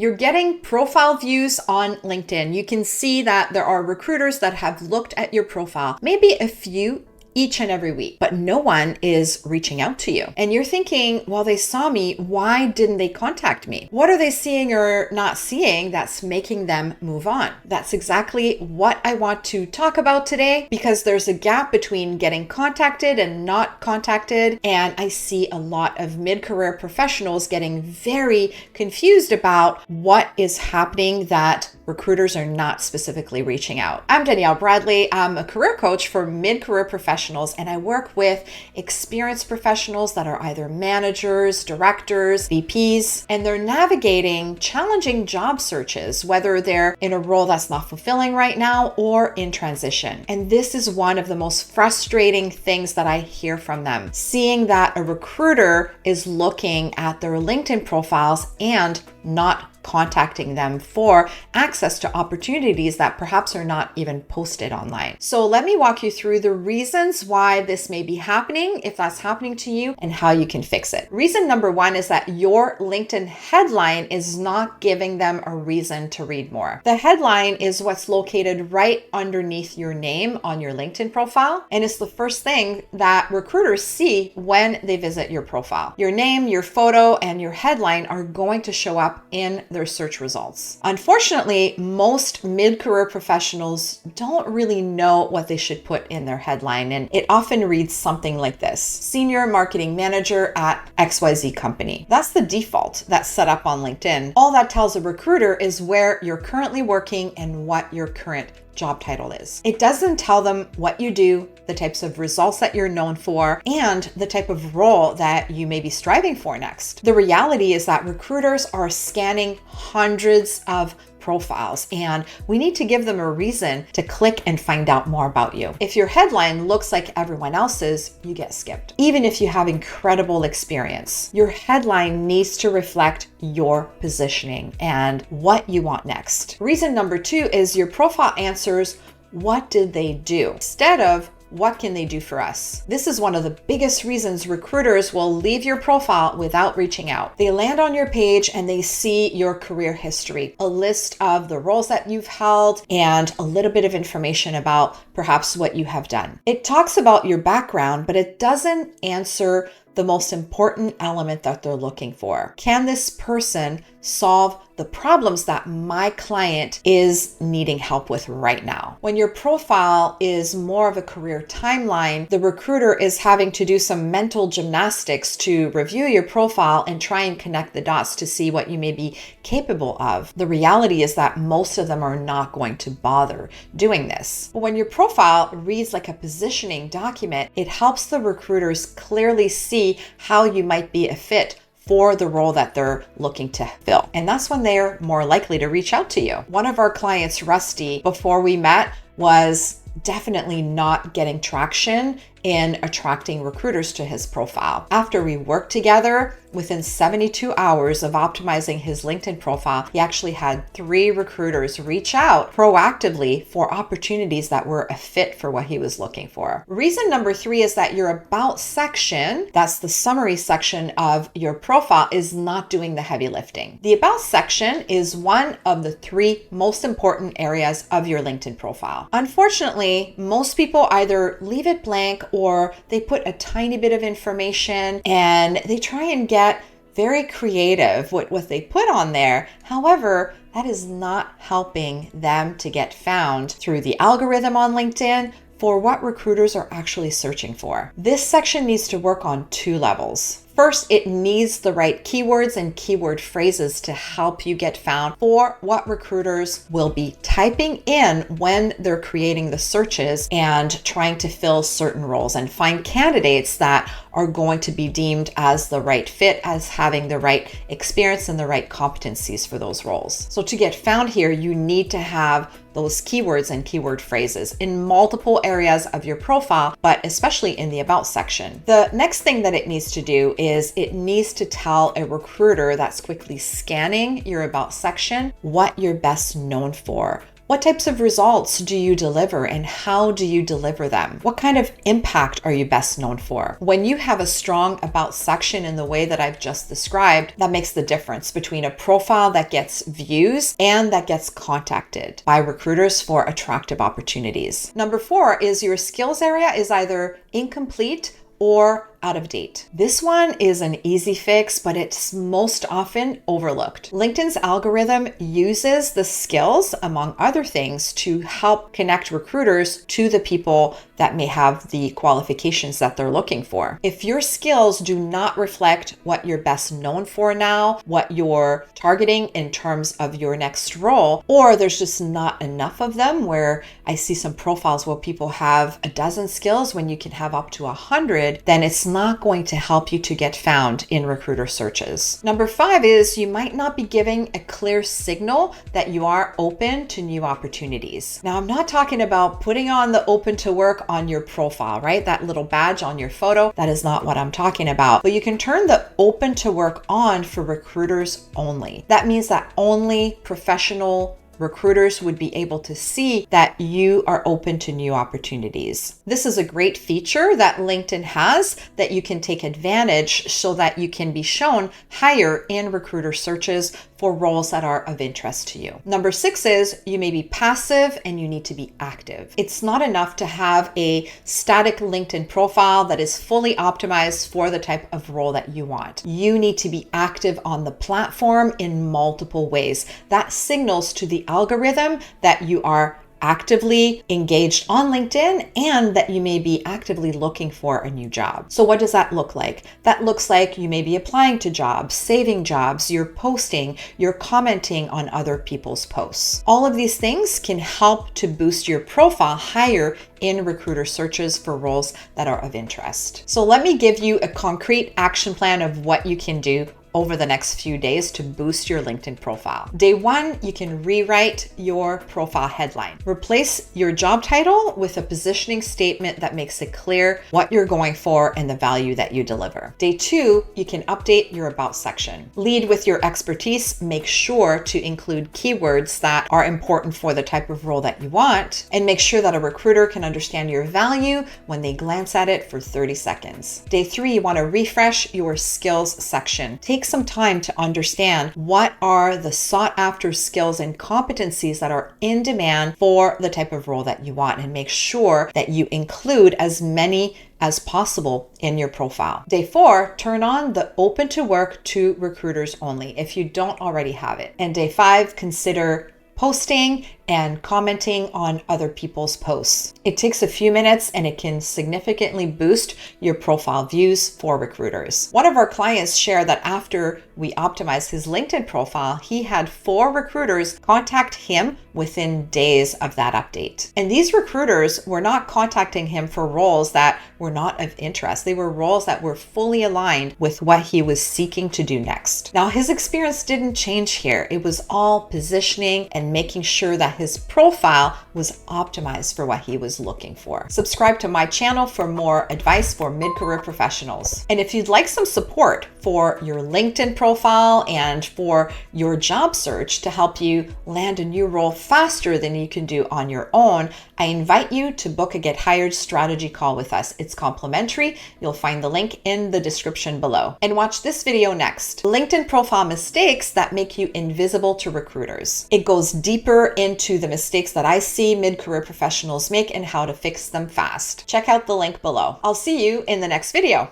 You're getting profile views on LinkedIn. You can see that there are recruiters that have looked at your profile, maybe a few each and every week, but no one is reaching out to you. And you're thinking, well, they saw me. Why didn't they contact me? What are they seeing or not seeing that's making them move on? That's exactly what I want to talk about today, because there's a gap between getting contacted and not contacted. And I see a lot of mid-career professionals getting very confused about what is happening that recruiters are not specifically reaching out. I'm Danielle Bradley. I'm a career coach for mid-career professionals, and I work with experienced professionals that are either managers, directors, VPs, and they're navigating challenging job searches, whether they're in a role that's not fulfilling right now or in transition. And this is one of the most frustrating things that I hear from them, seeing that a recruiter is looking at their LinkedIn profiles and not contacting them for access to opportunities that perhaps are not even posted online. So let me walk you through the reasons why this may be happening, if that's happening to you, and how you can fix it. Reason number one is that your LinkedIn headline is not giving them a reason to read more. The headline is what's located right underneath your name on your LinkedIn profile, and it's the first thing that recruiters see when they visit your profile. Your name, your photo, and your headline are going to show up in their search results. Unfortunately, most mid-career professionals don't really know what they should put in their headline, and it often reads something like this: Senior Marketing Manager at XYZ Company. That's the default that's set up on LinkedIn. All that tells a recruiter is where you're currently working and what your current job title is. It doesn't tell them what you do, the types of results that you're known for, and the type of role that you may be striving for next. The reality is that recruiters are scanning hundreds of profiles, and we need to give them a reason to click and find out more about you. If your headline looks like everyone else's, you get skipped. Even if you have incredible experience, your headline needs to reflect your positioning and what you want next. Reason number two is your profile answers, what did they do? Instead of what can they do for us? This is one of the biggest reasons recruiters will leave your profile without reaching out. They land on your page and they see your career history, a list of the roles that you've held, and a little bit of information about perhaps what you have done. It talks about your background, but it doesn't answer the most important element that they're looking for. Can this person solve the problems that my client is needing help with right now? When your profile is more of a career timeline, the recruiter is having to do some mental gymnastics to review your profile and try and connect the dots to see what you may be capable of. The reality is that most of them are not going to bother doing this. But when your profile reads like a positioning document, it helps the recruiters clearly see how you might be a fit for the role that they're looking to fill. And that's when they're more likely to reach out to you. One of our clients, Rusty, before we met, was definitely not getting traction in attracting recruiters to his profile. After we worked together, within 72 hours of optimizing his LinkedIn profile, he actually had 3 recruiters reach out proactively for opportunities that were a fit for what he was looking for. Reason number 3 is that your about section, that's the summary section of your profile, is not doing the heavy lifting. The about section is one of the 3 most important areas of your LinkedIn profile. Unfortunately, most people either leave it blank or they put a tiny bit of information and they try and get very creative with what they put on there. However, that is not helping them to get found through the algorithm on LinkedIn for what recruiters are actually searching for. This section needs to work on 2 levels. First, it needs the right keywords and keyword phrases to help you get found for what recruiters will be typing in when they're creating the searches and trying to fill certain roles and find candidates that are going to be deemed as the right fit, as having the right experience and the right competencies for those roles. So to get found here, you need to have those keywords and keyword phrases in multiple areas of your profile, but especially in the about section. The next thing that it needs to do is it needs to tell a recruiter that's quickly scanning your about section what you're best known for, What types of results do you deliver and how do you deliver them? What kind of impact are you best known for? When you have a strong about section in the way that I've just described, that makes the difference between a profile that gets views and that gets contacted by recruiters for attractive opportunities. Number 4 is your skills area is either incomplete or out of date. This one is an easy fix, but it's most often overlooked. LinkedIn's algorithm uses the skills, among other things, to help connect recruiters to the people that may have the qualifications that they're looking for. If your skills do not reflect what you're best known for now, what you're targeting in terms of your next role, or there's just not enough of them, where I see some profiles where people have a dozen skills when you can have up to 100, then it's not going to help you to get found in recruiter searches. Number 5 is you might not be giving a clear signal that you are open to new opportunities. Now, I'm not talking about putting on the open to work on your profile, right? That little badge on your photo. That is not what I'm talking about. But you can turn the open to work on for recruiters only. That means that only professional recruiters would be able to see that you are open to new opportunities. This is a great feature that LinkedIn has that you can take advantage so that you can be shown higher in recruiter searches for roles that are of interest to you. Number 6 is you may be passive and you need to be active. It's not enough to have a static LinkedIn profile that is fully optimized for the type of role that you want. You need to be active on the platform in multiple ways. That signals to the algorithm that you are actively engaged on LinkedIn and that you may be actively looking for a new job. So what does that look like? That looks like you may be applying to jobs, saving jobs, you're posting, you're commenting on other people's posts. All of these things can help to boost your profile higher in recruiter searches for roles that are of interest. So let me give you a concrete action plan of what you can do over the next few days to boost your LinkedIn profile. Day 1, you can rewrite your profile headline. Replace your job title with a positioning statement that makes it clear what you're going for and the value that you deliver. Day 2, you can update your about section. Lead with your expertise. Make sure to include keywords that are important for the type of role that you want, and make sure that a recruiter can understand your value when they glance at it for 30 seconds. Day 3, you want to refresh your skills section. Take some time to understand what are the sought after skills and competencies that are in demand for the type of role that you want, and make sure that you include as many as possible in your profile. Day 4, turn on the open to work to recruiters only if you don't already have it. And day 5, consider posting and commenting on other people's posts. It takes a few minutes and it can significantly boost your profile views for recruiters. One of our clients shared that after we optimized his LinkedIn profile, he had 4 recruiters contact him within days of that update. And these recruiters were not contacting him for roles that were not of interest. They were roles that were fully aligned with what he was seeking to do next. Now, his experience didn't change here. It was all positioning and making sure that his profile was optimized for what he was looking for. Subscribe to my channel for more advice for mid-career professionals. And if you'd like some support for your LinkedIn profile and for your job search to help you land a new role faster than you can do on your own, I invite you to book a Get Hired strategy call with us. It's complimentary. You'll find the link in the description below. And watch this video next. LinkedIn profile mistakes that make you invisible to recruiters. It goes deeper into the mistakes that I see mid-career professionals make and how to fix them fast. Check out the link below. I'll see you in the next video.